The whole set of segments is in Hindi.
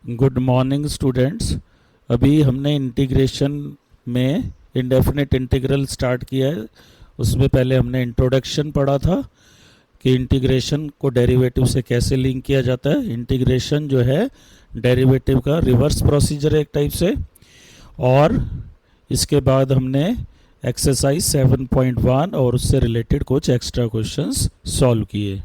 Good morning students. अभी हमने इंटीग्रेशन में इंडेफिनिट इंटीग्रल स्टार्ट किया है। उसमें पहले हमने इंट्रोडक्शन पढ़ा था कि इंटीग्रेशन को डेरिवेटिव से कैसे लिंक किया जाता है। इंटीग्रेशन जो है डेरिवेटिव का रिवर्स प्रोसीजर है एक टाइप से। और इसके बाद हमने एक्सरसाइज 7.1 और उससे रिलेटेड कुछ एक्स्ट्रा क्वेश्चंस सॉल्व किए।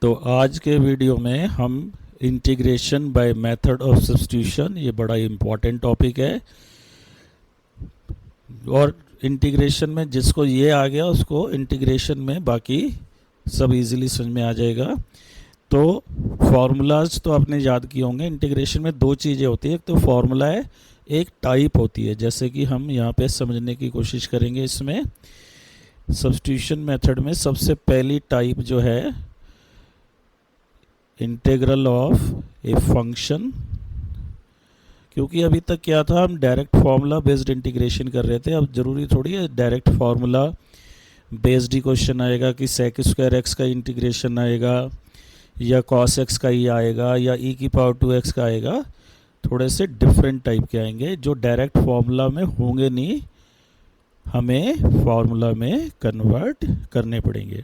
तो आज के वीडियो में हम integration by method of substitution, ये बड़ा इम्पॉर्टेंट टॉपिक है। और इंटीग्रेशन में जिसको ये आ गया उसको इंटीग्रेशन में बाकी सब इजीली समझ में आ जाएगा। तो फार्मूलाज तो आपने याद किए होंगे। इंटीग्रेशन में दो चीज़ें होती है, एक तो फार्मूला है, एक टाइप होती है। जैसे कि हम यहाँ पे समझने की कोशिश करेंगे। इसमें सब्स्टिट्यूशन मेथड में सबसे पहली टाइप जो है इंटीग्रल ऑफ ए फंक्शन। क्योंकि अभी तक क्या था, हम डायरेक्ट फार्मूला बेस्ड इंटीग्रेशन कर रहे थे। अब ज़रूरी थोड़ी है डायरेक्ट फार्मूला बेस्ड ही क्वेश्चन आएगा कि सेक स्क्वायर एक्स का इंटीग्रेशन आएगा या कॉस एक्स का ही आएगा या ई की पावर 2x का आएगा। थोड़े से डिफरेंट टाइप के आएंगे जो डायरेक्ट फार्मूला में होंगे नहीं, हमें फार्मूला में कन्वर्ट करने पड़ेंगे।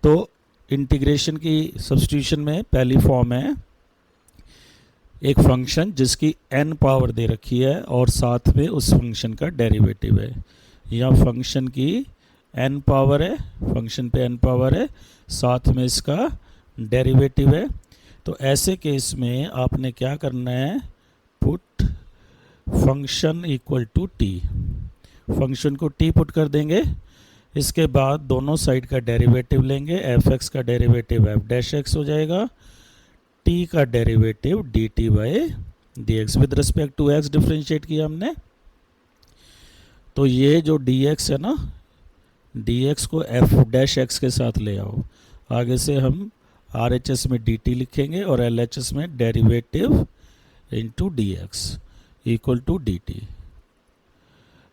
तो इंटीग्रेशन की सब्स्टिट्यूशन में पहली फॉर्म है एक फंक्शन जिसकी n पावर दे रखी है और साथ में उस फंक्शन का डेरिवेटिव है। या फंक्शन की n पावर है, फंक्शन पे n पावर है, साथ में इसका डेरिवेटिव है। तो ऐसे केस में आपने क्या करना है, put function equal to t। Function को t पुट कर देंगे। इसके बाद दोनों साइड का डेरिवेटिव लेंगे। एफ एक्स का डेरिवेटिव एफ डैश एक्स हो जाएगा, t का derivative d t by d x. With respect to x differentiate किया हमने। तो ये जो dx है ना, dx को f डैश एक्स के साथ ले आओ। आगे से हम RHS में dt लिखेंगे और LHS में derivative into d x equal to d t.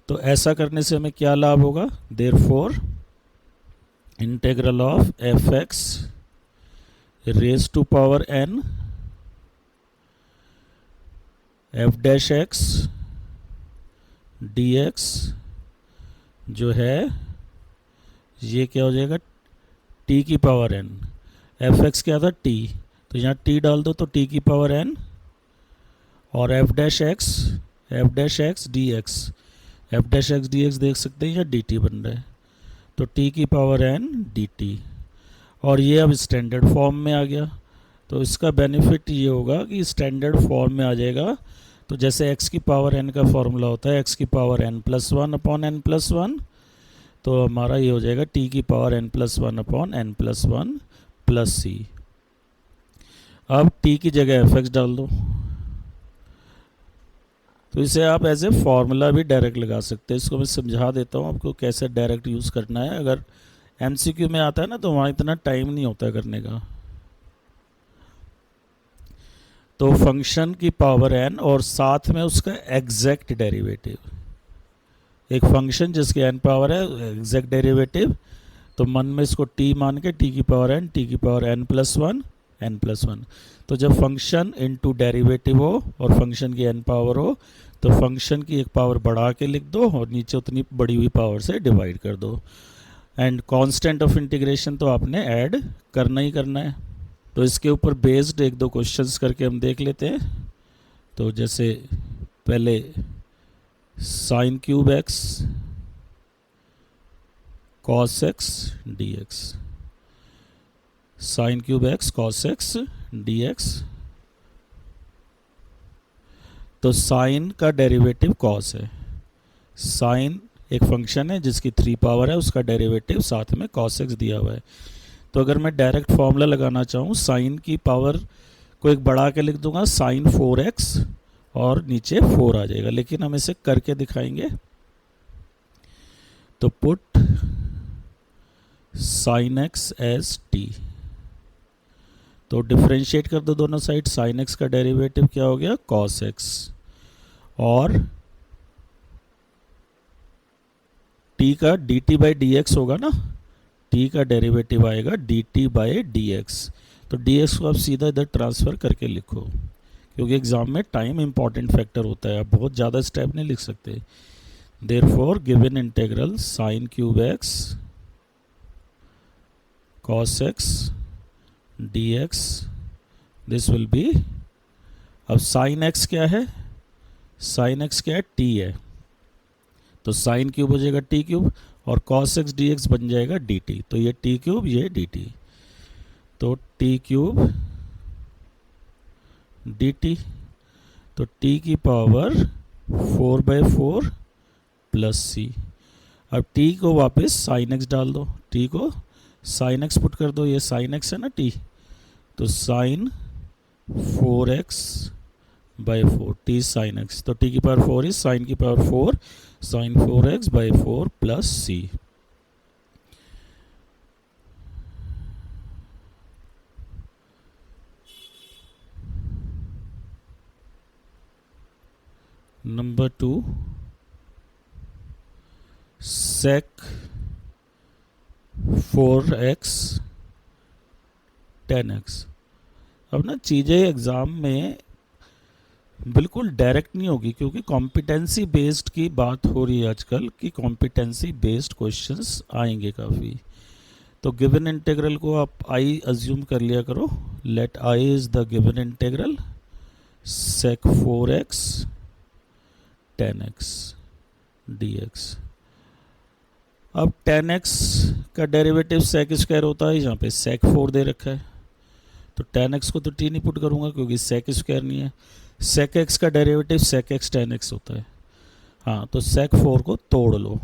तो ऐसा करने से हमें क्या लाभ होगा, therefore integral of f x raise to power n f dash x d x जो है ये क्या हो जाएगा, t की पावर n। एफ एक्स क्या था, t, तो यहाँ t डाल दो तो t की पावर n, और F dash x d x, F dash x d x देख सकते हैं या डी टी बन रहा है, तो t की पावर n डी टी। और ये अब स्टैंडर्ड फॉर्म में आ गया। तो इसका बेनिफिट ये होगा कि स्टैंडर्ड फॉर्म में आ जाएगा। तो जैसे x की पावर n का फॉर्मूला होता है x की power n plus one upon n plus one, तो हमारा ये हो जाएगा t की power n plus one upon n plus one plus c. अब t की जगह एफ एक्स डाल दो। तो इसे आप एज ए फॉर्मूला भी डायरेक्ट लगा सकते हैं। इसको मैं समझा देता हूँ आपको कैसे डायरेक्ट यूज़ करना है। अगर MCQ में आता है ना तो वहाँ इतना टाइम नहीं होता करने का। तो फंक्शन की पावर n और साथ में उसका एग्जैक्ट डेरिवेटिव। एक फंक्शन जिसकी n पावर है, एग्जैक्ट डेरिवेटिव। तो मन में इसको t मान के t की पावर n प्लस वन। तो जब फंक्शन इनटू डेरिवेटिव हो और फंक्शन की n पावर हो तो फंक्शन की एक पावर बढ़ा के लिख दो और नीचे उतनी बढ़ी हुई पावर से डिवाइड कर दो। एंड कांस्टेंट ऑफ इंटीग्रेशन तो आपने ऐड करना ही करना है। तो इसके ऊपर बेस्ड एक दो क्वेश्चंस करके हम देख लेते हैं। तो जैसे पहले sine cube x cos x d x, sine cube x cos x d x. तो साइन का डेरिवेटिव कॉस है। साइन एक फंक्शन है जिसकी 3 पावर है, उसका डेरिवेटिव साथ में कॉस एक्स दिया हुआ है। तो अगर मैं डायरेक्ट फॉर्मूला लगाना चाहूँ, साइन की पावर को एक बढ़ा के लिख दूंगा साइन 4x और नीचे 4 आ जाएगा। लेकिन हम इसे करके दिखाएंगे। तो put sine x as t। तो डिफ्रेंशिएट कर दो दोनों साइड। साइन एक्स का डेरिवेटिव क्या हो गया, कॉस एक्स, और t का d t by d x होगा ना, t का डेरिवेटिव आएगा d t by d x. तो डी एक्स को आप सीधा इधर ट्रांसफ़र करके लिखो क्योंकि एग्जाम में टाइम इंपॉर्टेंट फैक्टर होता है, आप बहुत ज़्यादा स्टेप नहीं लिख सकते. Therefore given integral sine cube x cos x dx this will be. अब साइन x क्या है, साइन x क्या है, t है, तो साइन क्यूब हो जाएगा t क्यूब और cos x dx बन जाएगा dt. तो ये t क्यूब, ये dt, तो t क्यूब dt. तो t की पावर 4/4 प्लस c. अब t को वापस साइन x डाल दो, t को साइन x पुट कर दो, ये साइन x है ना t, तो sine 4x/4 t sine x. तो t की पावर 4 इज साइन की power 4 sine 4x/4 plus c. Number 2 sec 4x tan x. अब ना चीज़ें एग्ज़ाम में बिल्कुल डायरेक्ट नहीं होगी, क्योंकि कॉम्पिटेंसी बेस्ड की बात हो रही है आजकल कि कॉम्पिटेंसी बेस्ड क्वेश्चंस आएंगे काफ़ी. तो गिवन इंटीग्रल को आप आई अज्यूम कर लिया करो. Let I is the given integral sec 4x tan x dx. अब tan x का डेरिवेटिव sec स्क्वायर होता है, यहाँ पे sec 4 दे रखा है, तो tan x को तो t नहीं पुट करूँगा क्योंकि sec स्क्वायर नहीं है. sec x का derivative sec x tan x होता है. हाँ, तो sec 4 को तोड़ लो,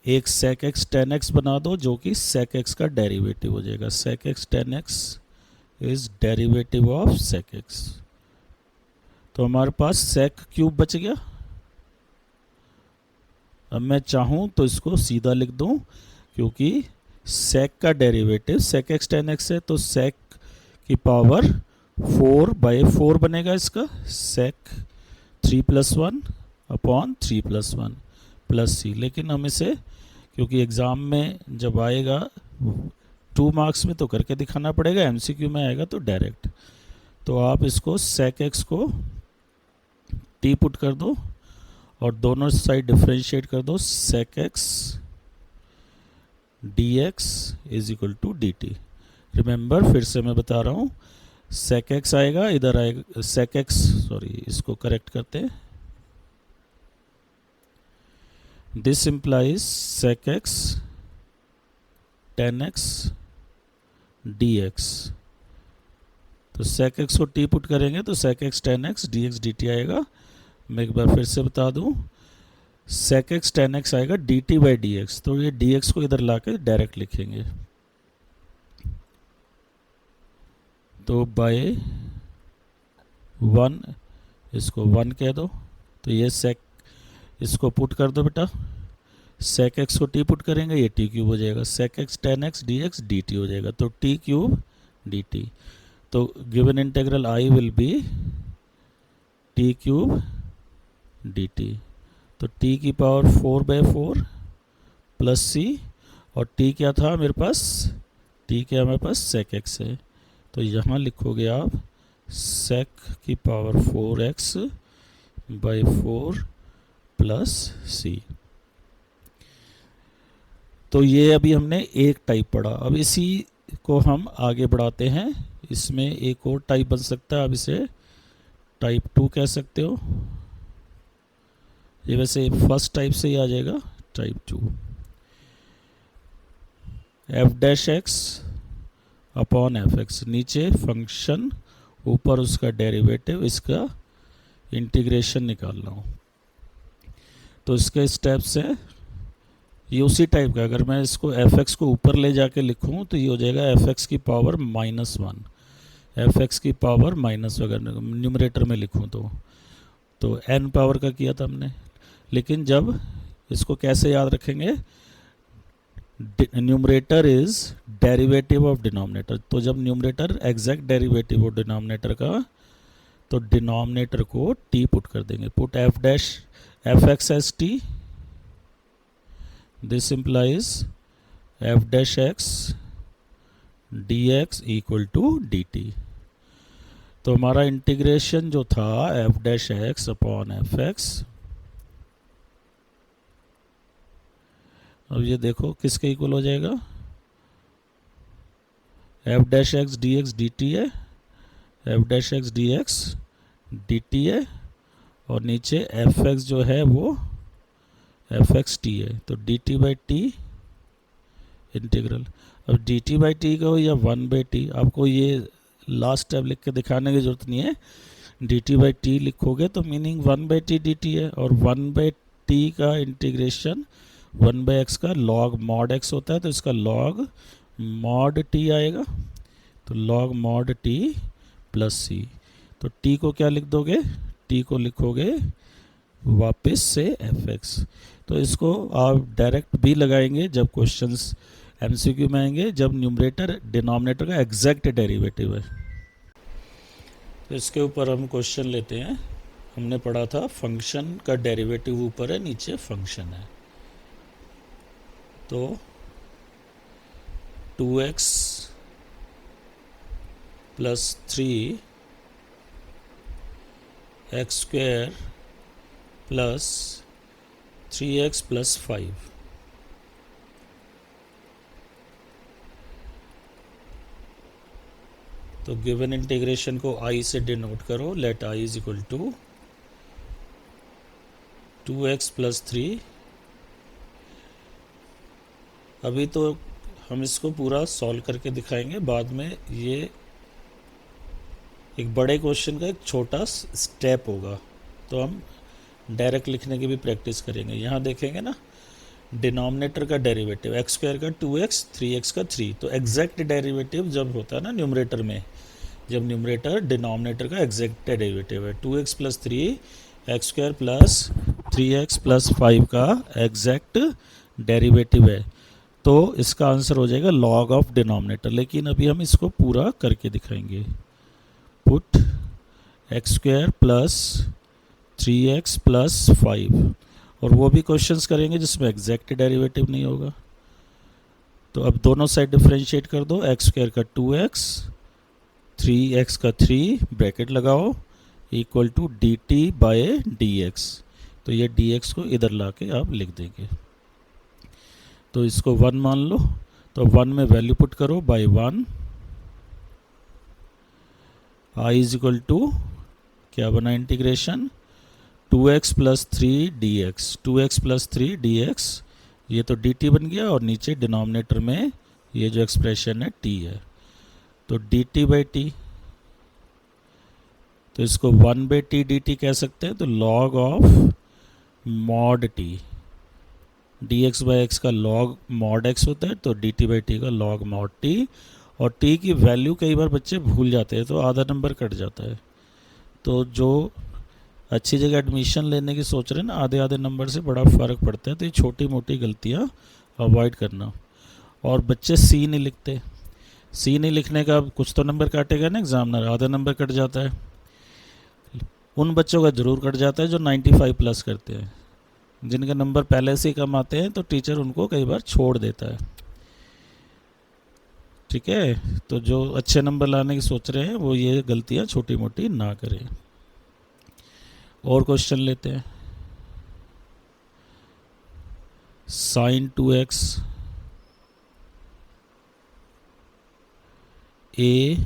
एक sec x tan x बना दो जो कि sec x का डेरिवेटिव हो जाएगा. sec x tan x is derivative of sec x. तो हमारे पास sec क्यूब बच गया. अब मैं चाहूँ तो इसको सीधा लिख दूँ, क्योंकि sec का derivative sec x tan x है, तो sec की पावर 4/4 बनेगा इसका, sec 3+1 अपॉन 3+1 प्लस c. लेकिन हम इसे, क्योंकि एग्ज़ाम में जब आएगा 2 मार्क्स में तो करके दिखाना पड़ेगा, MCQ में आएगा तो डायरेक्ट. तो आप इसको sec x को t पुट कर दो और दोनों साइड डिफरेंशिएट कर दो. sec x dx is equal to dt. Remember, फिर से मैं बता रहा हूँ, sec x आएगा, इधर आएगा sec x, सॉरी इसको करेक्ट करते हैं. This implies sec x tan x dx. तो sec x को t पुट करेंगे तो sec x tan x dx dt आएगा. मैं एक बार फिर से बता दूं, sec x tan x आएगा dt/dx. तो ये dx को इधर लाके डायरेक्ट लिखेंगे, तो बाय 1 इसको 1 कह दो. तो ये sec, इसको पुट कर दो बेटा, sec x को t पुट करेंगे, ये t क्यूब हो जाएगा. sec x tan x dx dt हो जाएगा, तो t क्यूब dt. तो given integral I will be t cube dt. तो t की पावर 4/4 प्लस c, और t क्या था मेरे पास, t क्या मेरे पास sec x है, तो यहाँ लिखोगे आप sec की पावर 4x/4 प्लस c. तो ये अभी हमने एक टाइप पढ़ा. अब इसी को हम आगे बढ़ाते हैं. इसमें एक और टाइप बन सकता है, आप इसे टाइप 2 कह सकते हो. ये वैसे फर्स्ट टाइप से ही आ जाएगा, टाइप 2. f'(x) अपॉन f(x), नीचे फंक्शन, ऊपर उसका डेरिवेटिव, इसका इंटीग्रेशन निकालना हो. तो इसके स्टेप्स है ये उसी टाइप का. अगर मैं इसको f(x) को ऊपर ले जाके लिखूं तो ये हो जाएगा f(x) की पावर -1, f(x) की पावर -1 अगर न्यूमरेटर में लिखूं तो n पावर का किया था हमने. लेकिन जब इसको कैसे याद रखेंगे, numerator is derivative of denominator. तो जब न्यूमरेटर एग्जैक्ट डेरिवेटिव हो डिनोमिनेटर का, तो डिनोमिनेटर को t पुट कर देंगे. Put f(x) as t. This implies f'(x) dx equal to dt. तो हमारा इंटीग्रेशन जो था f dash x upon f x, अब ये देखो किसके इक्वल हो जाएगा, f dash x d x d t है, f dash x d x d t है, और नीचे एफ एक्स जो है वो एफ एक्स टी है, तो d t by T integral. अब डी टी बाई टी का हो या वन बाई टी, आपको ये लास्ट स्टेप लिख के दिखाने की जरूरत नहीं है, डी टी बाई टी लिखोगे तो meaning one by T d t है, और वन बाई टी का इंटीग्रेशन वन बाई एक्स का लॉग मॉड एक्स होता है, तो इसका लॉग मॉड टी आएगा, तो लॉग मॉड टी प्लस सी। तो टी को क्या लिख दोगे, टी को लिखोगे वापस से एफ एक्स। तो इसको आप डायरेक्ट भी लगाएंगे जब क्वेश्चंस एमसीक्यू में आएंगे, जब न्यूमरेटर डिनोमिनेटर का एग्जैक्ट डेरिवेटिव है। तो इसके ऊपर हम क्वेश्चन लेते हैं। हमने पढ़ा था फंक्शन का डेरिवेटिव ऊपर है, नीचे फंक्शन है। तो 2x plus 3 x square plus 3x plus 5, तो गिवन इंटीग्रेशन को i से डिनोट करो, let i is equal to 2x plus 3। अभी तो हम इसको पूरा सॉल्व करके दिखाएंगे, बाद में ये एक बड़े क्वेश्चन का एक छोटा स्टेप होगा, तो हम डायरेक्ट लिखने की भी प्रैक्टिस करेंगे। यहाँ देखेंगे ना, डिनोमिनेटर का डेरिवेटिव एक्स स्क्वायर का 2x 3x का 3, तो एग्जैक्ट डेरिवेटिव जब होता है ना न्यूमरेटर में, जब न्यूमरेटर डिनोमिनेटर का एग्जैक्ट डेरिवेटिव है 2x plus 3 x square plus 3x plus 5 का एग्जैक्ट डेरिवेटिव है, तो इसका आंसर हो जाएगा लॉग ऑफ डिनोमिनेटर। लेकिन अभी हम इसको पूरा करके दिखाएंगे। Put x square plus 3x plus 5, और वो भी क्वेश्चंस करेंगे जिसमें एग्जैक्ट डेरिवेटिव नहीं होगा। तो अब दोनों साइड डिफरेंशिएट कर दो, एक्स स्क्वायर का 2x 3x का 3 ब्रैकेट लगाओ equal to d t by d x. तो ये डी एक्स को इधर ला के आप लिख देंगे, तो इसको 1 मान लो, तो 1 में वैल्यू पुट करो by 1, i is equal to क्या बना integration 2x plus 3 dx, 2x plus 3 dx, ये तो dt बन गया, और नीचे डिनोमिनेटर में ये जो एक्सप्रेशन है t है, तो dt बाई टी, तो इसको 1 बाई टी डी टी कह सकते हैं, तो log of mod T, D x by x का लॉग मॉड एक्स होता है, तो डी टी बाई टी का लॉग मॉड टी, और टी की वैल्यू कई बार बच्चे भूल जाते हैं, तो आधा नंबर कट जाता है। तो जो अच्छी जगह एडमिशन लेने की सोच रहे हैं ना, आधे आधे नंबर से बड़ा फ़र्क पड़ता है, तो ये छोटी मोटी गलतियाँ अवॉइड करना। और बच्चे सी नहीं लिखते, सी नहीं लिखने का कुछ तो नंबर काटेगा ना एग्जामिनर, आधा नंबर कट जाता है। उन बच्चों का ज़रूर कट जाता है जो 95 प्लस करते हैं, जिनके नंबर पहले से ही कम आते हैं, तो टीचर उनको कई बार छोड़ देता है। ठीक है, तो जो अच्छे नंबर लाने की सोच रहे हैं वो ये गलतियां छोटी मोटी ना करें। और क्वेश्चन लेते हैं। Sine 2x a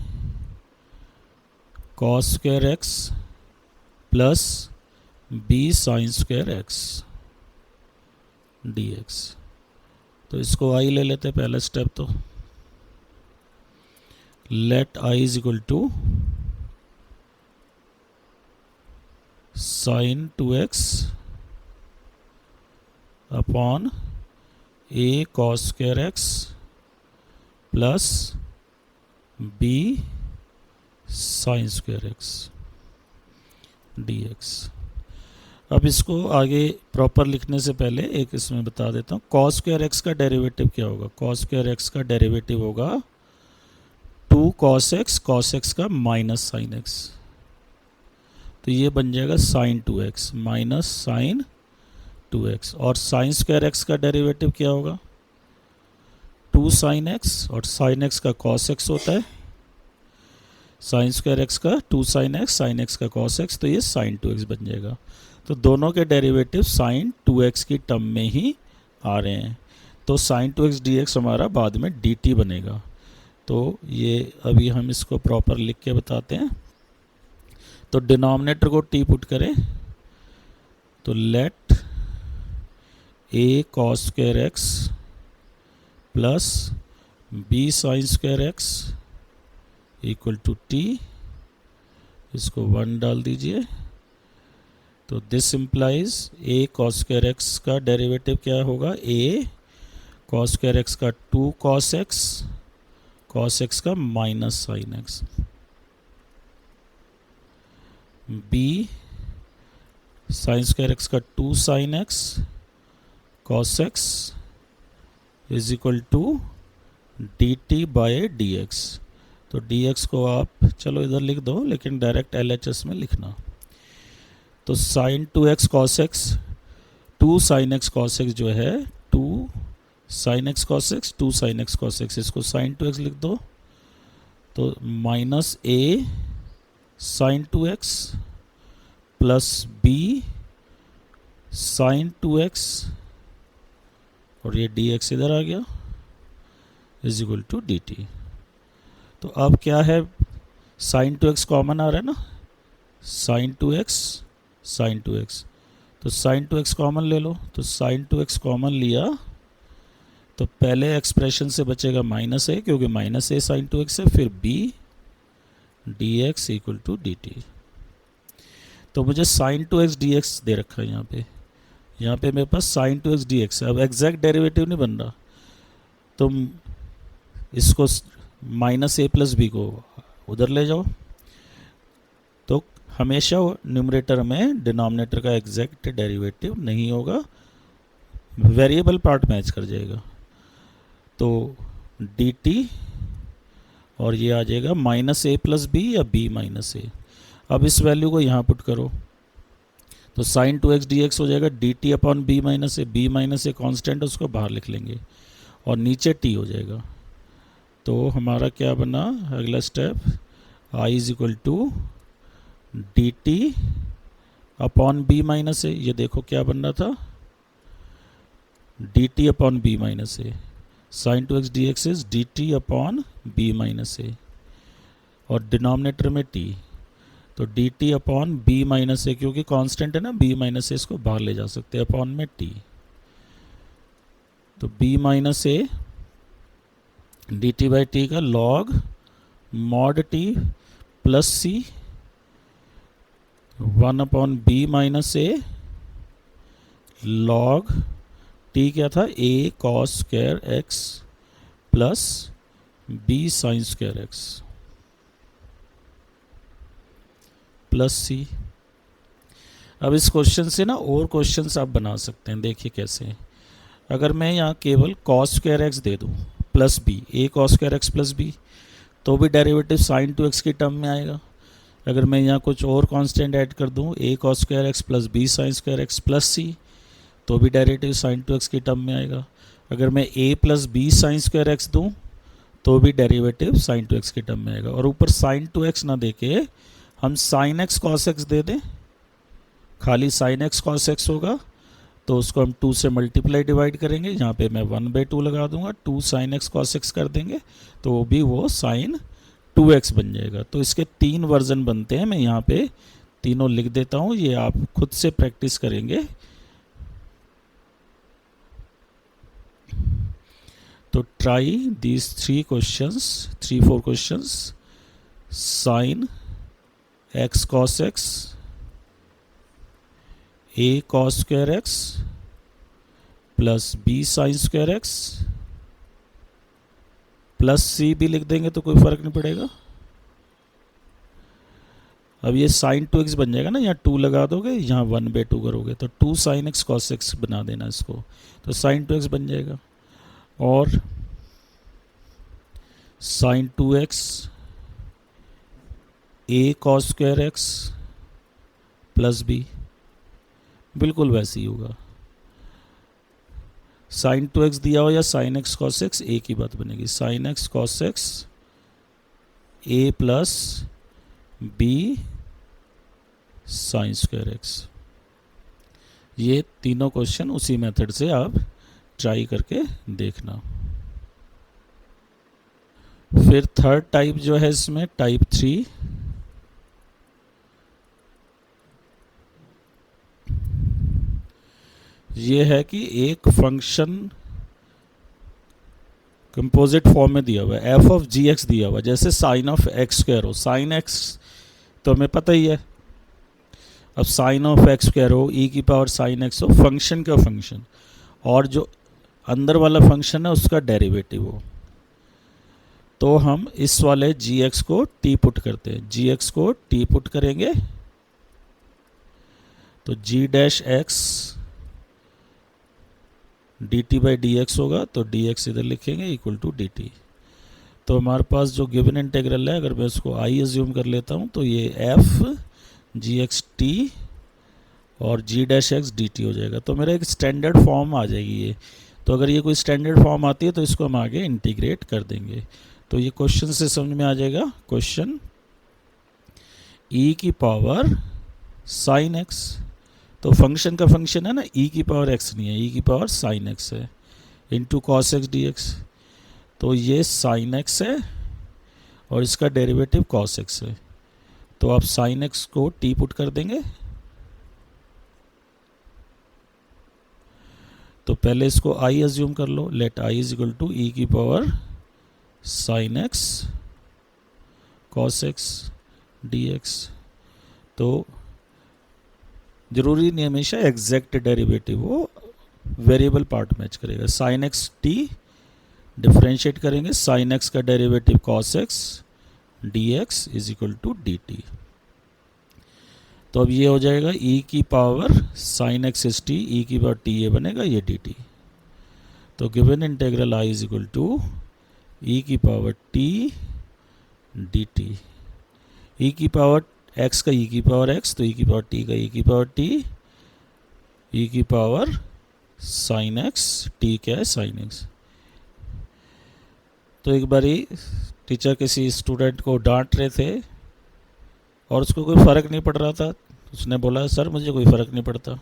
cos square x plus b sine square x d x. तो इसको आई ले लेते हैं पहला स्टेप। तो let I is equal to sine 2x upon a cos square x plus b sine square x d x. अब इसको आगे प्रॉपर लिखने से पहले एक इसमें बता देता हूँ, कॉस स्क्वायर एक्स का डेरिवेटिव क्या होगा। कॉस स्क्वायर एक्स का डेरिवेटिव होगा 2 कॉस एक्स का माइनस साइन एक्स, तो ये बन जाएगा sign 2x minus sine 2x। और साइन स्क्वायर एक्स का डेरिवेटिव क्या होगा 2 साइन एक्स, और साइन एक्स का कॉस एक्स होता है, साइन स्क्वायर एक्स का 2 साइन एक्स, साइन एक्स का कॉस एक्स, तो ये साइन 2x बन जाएगा। तो दोनों के डेरिवेटिव साइन 2x की टर्म में ही आ रहे हैं, तो साइन 2x dx हमारा बाद में dt बनेगा। तो ये अभी हम इसको प्रॉपर लिख के बताते हैं। तो डिनोमिनेटर को t पुट करें, तो let a cos square x plus b sine square x equal to t, इसको 1 डाल दीजिए। तो this implies a cos square x का डेरिवेटिव क्या होगा, a cos स्क्वायर एक्स का 2 cos x, cos x का minus sine x, b sine square x का 2 sine x cos x is equal to dt by dx। तो dx को आप चलो इधर लिख दो, लेकिन डायरेक्ट LHS में लिखना। तो sine 2x cos x, 2 sine x cos x जो है 2 sine x cos x, 2 sine x cos x, इसको साइन 2x लिख दो। तो minus a sine 2x plus b sine 2x, और ये dx इधर आ गया, इज इक्वल टू dt। तो अब क्या है, साइन 2x कॉमन आ रहा है ना, साइन 2x साइन 2x, तो साइन 2x कॉमन ले लो। तो साइन 2x कॉमन लिया तो पहले एक्सप्रेशन से बचेगा माइनस a, क्योंकि माइनस a साइन 2x है, फिर b dx equal to dt। तो मुझे साइन 2x dx दे रखा है यहाँ पे मेरे पास साइन 2x dx है। अब एग्जैक्ट डेरिवेटिव नहीं बन रहा, तो इसको माइनस a प्लस b को उधर ले जाओ, तो हमेशा न्यूमरेटर में डिनोमिनेटर का एग्जैक्ट डेरिवेटिव नहीं होगा, वेरिएबल पार्ट मैच कर जाएगा। तो dt और ये आ जाएगा माइनस a प्लस b या b माइनस a। अब इस वैल्यू को यहाँ पुट करो, तो साइन 2x dx हो जाएगा dt upon b minus a constant, उसको बाहर लिख लेंगे और नीचे t हो जाएगा। तो हमारा क्या बना अगला step, i is equal to dt upon b minus a। ये देखो क्या बन रहा था, dt upon b minus a, sine 2x dx is dt upon b minus a, और डिनोमिनेटर में t, तो dt upon b minus a, क्योंकि कांस्टेंट है ना b माइनस a, इसको बाहर ले जा सकते हैं, अपॉन में t। तो b minus a dt by t का log mod t plus c 1 upon b minus a log t क्या था, a cos square x plus b sine square x plus c। अब इस क्वेश्चन से ना और क्वेश्चंस आप बना सकते हैं, देखिए कैसे। अगर मैं यहाँ केवल cos स्क्वायर x दे दूँ plus b, a cos square x plus b, तो भी डेरिवेटिव साइन 2x की टर्म में आएगा। अगर मैं यहाँ कुछ और कांस्टेंट ऐड कर दूँ, a cos square x plus b sine square x plus c, तो भी डेरिवेटिव साइन 2x की टर्म में आएगा। अगर मैं a plus b sine square x दूँ, तो भी डेरिवेटिव साइन 2x की टर्म में आएगा। और ऊपर साइन 2x ना देके हम साइन x cos x दे दें, खाली साइन x cos x होगा, तो उसको हम 2 से मल्टीप्लाई डिवाइड करेंगे, यहाँ पे मैं 1/2 लगा दूंगा, 2 साइन x cos x कर देंगे, तो वो भी वो साइन 2x बन जाएगा। तो इसके 3 वर्जन बनते हैं, मैं यहाँ पे तीनों लिख देता हूँ, ये आप खुद से प्रैक्टिस करेंगे। तो try these 3-4 questions, sine x cos x, a cos square x plus b sine square x plus c भी लिख देंगे तो कोई फर्क नहीं पड़ेगा। अब ये साइन 2x बन जाएगा ना, यहाँ 2 लगा दोगे, यहाँ 1/2 करोगे, तो 2 साइन x cos x बना देना इसको, तो साइन 2x बन जाएगा। और sine 2x a cos square x plus b, बिल्कुल वैसे ही होगा। साइन 2x दिया हो या साइन x cos x, एक ही बात बनेगी, sine x cos x a plus b sine square x. ये तीनों क्वेश्चन उसी मेथड से आप ट्राई करके देखना। फिर थर्ड टाइप जो है इसमें टाइप 3, ये है कि एक फंक्शन कंपोजिट फॉर्म में दिया हुआ है, एफ ऑफ जी एक्स दिया हुआ है, जैसे साइन ऑफ एक्स स्क्वायर हो। साइन एक्स तो हमें पता ही है। अब साइन ऑफ एक्स स्क्वायर हो, ई की पावर साइन एक्स हो, फंक्शन का फंक्शन, और जो अंदर वाला फंक्शन है उसका डेरिवेटिव हो, तो हम इस वाले जी एक्स को टी पुट करते हैं। जी एक्स को टी पुट करेंगे तो g dash x d t by d x होगा, तो डी एक्स इधर लिखेंगे इक्वल टू डी टी। तो हमारे पास जो गिवन इंटीग्रल है, अगर मैं उसको आई एज्यूम कर लेता हूँ, तो ये एफ जी एक्स टी और जी डैश एक्स डी टी हो जाएगा। तो मेरा एक स्टैंडर्ड फॉर्म आ जाएगी ये। तो अगर ये कोई स्टैंडर्ड फॉर्म आती है तो इसको हम आगे इंटीग्रेट कर देंगे। तो ये क्वेश्चन से समझ में आ जाएगा। क्वेश्चन ई की पावर साइन एक्स, तो फंक्शन का फंक्शन है ना, ई की पावर एक्स नहीं है, ई की पावर साइन एक्स है, into cos x d x. तो ये साइन एक्स है और इसका डेरिवेटिव कॉस एक्स है। तो आप साइन एक्स को टी पुट कर देंगे। तो पहले इसको आई एज्यूम कर लो, let I is equal to e की power sine x cos x d x. तो जरूरी नहीं हमेशा एग्जैक्ट डेरिवेटिव हो, वेरिएबल पार्ट मैच करेगा। साइन एक्स टी डिफ्रेंशिएट करेंगे, साइन एक्स का derivative cos x d x is equal to d t. तो अब ये हो जाएगा ई की power sine x is t, e की पावर टी ये बनेगा, ये डी टी। तो given integral I is equal to e की power t d t. E की पावर एक्स का ई की पावर एक्स, तो ई की पावर टी का ई की पावर टी, ई की पावर साइन एक्स, टी क्या है साइन एक्स। तो एक बारी टीचर किसी स्टूडेंट को डांट रहे थे और उसको कोई फ़र्क नहीं पड़ रहा था। उसने बोला सर मुझे कोई फ़र्क नहीं पड़ता।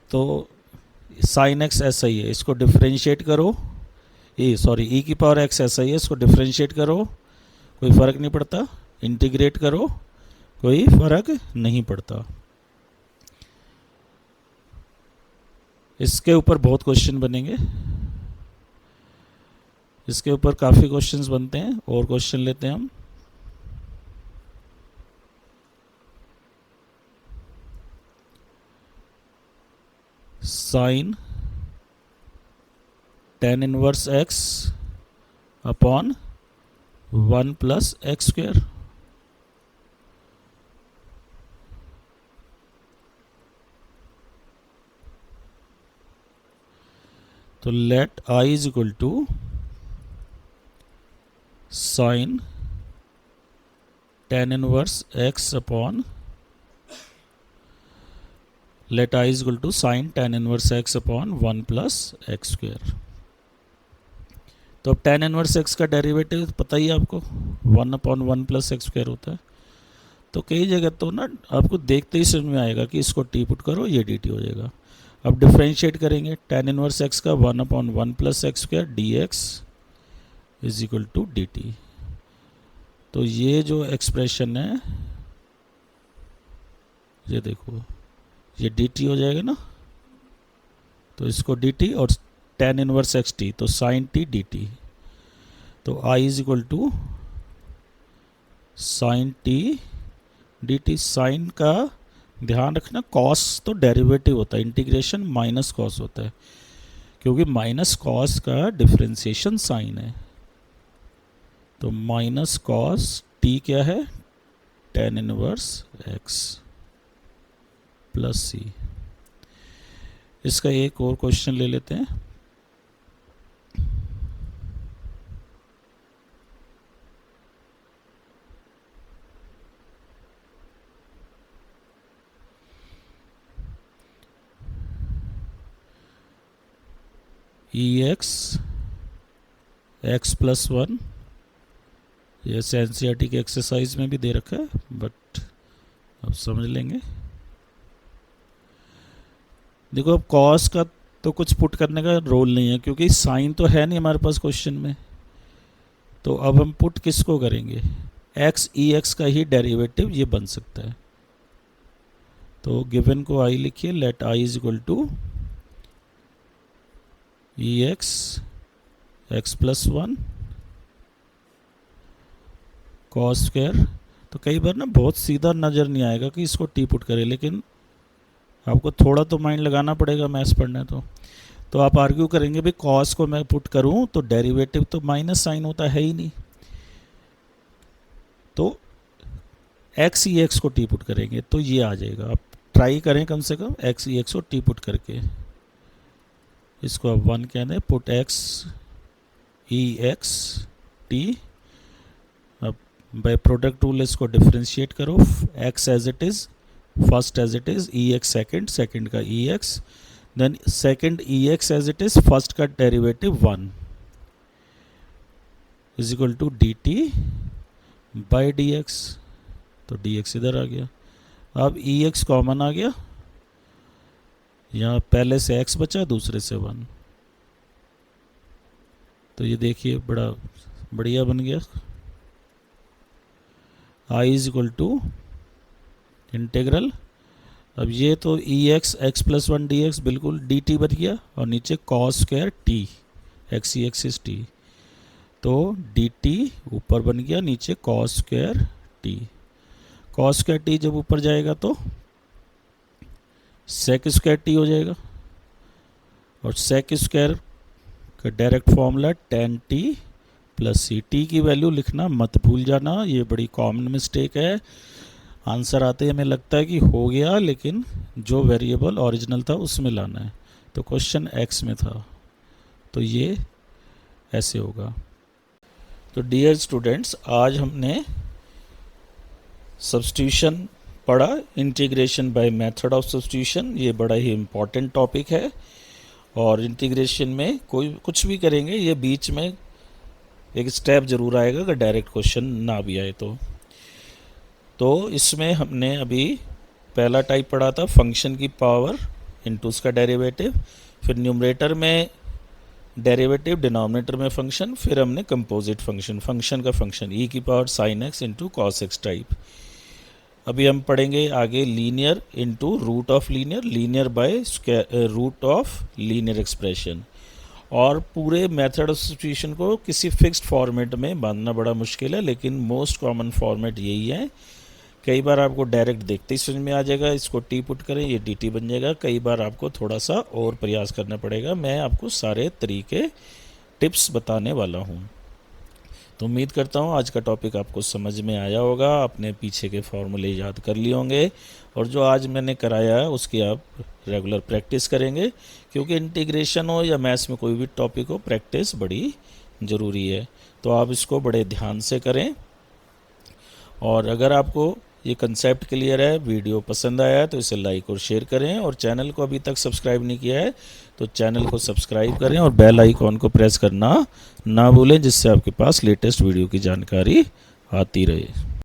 तो साइन एक्स ऐसा ही है, इसको डिफ्रेंशिएट करो, ई की पावर एक्स ऐसा ही है, इसको डिफ्रेंशिएट करो, कोई फ़र्क नहीं पड़ता, इंटीग्रेट करो, कोई फ़र्क नहीं पड़ता। इसके ऊपर बहुत क्वेश्चन बनेंगे, इसके ऊपर काफ़ी क्वेश्चंस बनते हैं। और क्वेश्चन लेते हैं हम। Sine tan inverse x upon 1 plus x square. तो let I is equal to sine tan inverse x upon, let I is equal to sine tan inverse x upon 1 plus x square. तो अब टेन इनवर्स एक्स का डेरिवेटिव पता ही है आपको, 1 अपॉन 1 प्लस एक्स स्क्वायर होता है। तो कई जगह तो ना आपको देखते ही समझ में आएगा कि इसको टी पुट करो, ये डी टी हो जाएगा। अब डिफ्रेंशिएट करेंगे, टेन इनवर्स एक्स का 1 upon 1 plus x square d x is equal to d t. तो ये जो एक्सप्रेशन है, ये देखो, ये डी टी हो जाएगा ना। तो इसको डी टी और टेन इनवर्स एक्स टी, तो साइन टी डी टी। तो I is equal to sine t d t. Sign का ध्यान रखना, कॉस तो डेरिवेटिव होता है, इंटीग्रेशन माइनस कॉस होता है, क्योंकि माइनस कॉस का डिफ्रेंसिएशन साइन है। तो माइनस कॉस टी क्या है, टेन इनवर्स एक्स प्लस सी। इसका एक और क्वेश्चन ले लेते हैं। ई एक्स एक्स प्लस 1 ये एनसीईआरटी के एक्सरसाइज में भी दे रखा है, बट अब समझ लेंगे। देखो अब कॉस का तो कुछ पुट करने का रोल नहीं है, क्योंकि साइन तो है नहीं हमारे पास क्वेश्चन में। तो अब हम पुट किसको करेंगे, एक्स ई एक्स का ही डेरिवेटिव ये बन सकता है। तो गिवन को आई लिखिए, let I is equal to e x plus one cos square. तो कई बार ना बहुत सीधा नज़र नहीं आएगा कि इसको टी पुट करें, लेकिन आपको थोड़ा तो माइंड लगाना पड़ेगा मैथ्स पढ़ना। तो आप आर्ग्यू करेंगे भाई कॉस को मैं पुट करूं तो डेरिवेटिव तो माइनस साइन होता है ही नहीं, तो एक्स ई एक्स को टी पुट करेंगे तो ये आ जाएगा। आप ट्राई करें कम से कम एक्स ई एक्स को टी पुट करके। इसको आप वन कह दें, put x e x t. अब बाय प्रोडक्ट रूल इसको डिफ्रेंशिएट करो, x as it is, first as it is, e x second का e x, then second e x as it is, first का derivative one is equal to d t by d x. तो डी एक्स इधर आ गया। अब ई एक्स कॉमन आ गया, यहाँ पहले से एक्स बचा, दूसरे से वन। तो ये देखिए बड़ा बढ़िया बन गया। I is equal to integral, अब ये तो e x x plus one d x बिल्कुल डी टी बन गया, और नीचे cos square t x e x is t. तो डी टी ऊपर बन गया, नीचे cos square t. Cos square t जब ऊपर जाएगा तो सेक स्क्वायर टी हो जाएगा, और सेक स्क्वायर का direct formula tan t plus c. T की वैल्यू लिखना मत भूल जाना, ये बड़ी कॉमन मिस्टेक है। आंसर आते ही हमें लगता है कि हो गया, लेकिन जो वेरिएबल ओरिजिनल था उसमें लाना है। तो क्वेश्चन एक्स में था, तो ये ऐसे होगा। तो डियर स्टूडेंट्स, आज हमने सब्स्टिट्यूशन पढ़ा, integration by method of substitution. ये बड़ा ही इम्पॉर्टेंट टॉपिक है, और इंटीग्रेशन में कोई कुछ भी करेंगे ये बीच में एक स्टेप जरूर आएगा अगर डायरेक्ट क्वेश्चन ना भी आए तो इसमें हमने अभी पहला टाइप पढ़ा था फंक्शन की पावर इनटू उसका डेरिवेटिव, फिर न्यूमरेटर में डेरिवेटिव, डिनोमिनेटर में फंक्शन, फिर हमने कंपोजिट फंक्शन का फंक्शन ई की power sine x into cos x type. अभी हम पढ़ेंगे आगे linear into root of linear, linear by root of linear expression. और पूरे मेथड ऑफ सब्स्टिट्यूशन को किसी फिक्स्ड फॉर्मेट में बांधना बड़ा मुश्किल है, लेकिन मोस्ट कॉमन फॉर्मेट यही है। कई बार आपको डायरेक्ट देखते ही समझ में आ जाएगा, इसको टी पुट करें ये डी टी बन जाएगा। कई बार आपको थोड़ा सा और प्रयास करना पड़ेगा। मैं आपको सारे तरीके टिप्स बताने वाला हूँ। तो उम्मीद करता हूँ आज का टॉपिक आपको समझ में आया होगा, अपने पीछे के फॉर्मूले याद कर लिए होंगे, और जो आज मैंने कराया है उसकी आप रेगुलर प्रैक्टिस करेंगे, क्योंकि इंटीग्रेशन हो या मैथ्स में कोई भी टॉपिक हो, प्रैक्टिस बड़ी ज़रूरी है। तो आप इसको बड़े ध्यान से करें, और अगर आपको ये कंसेप्ट क्लियर है, वीडियो पसंद आया है, तो इसे लाइक और शेयर करें, और चैनल को अभी तक सब्सक्राइब नहीं किया है तो चैनल को सब्सक्राइब करें, और बेल आइकॉन को प्रेस करना ना भूलें, जिससे आपके पास लेटेस्ट वीडियो की जानकारी आती रहे।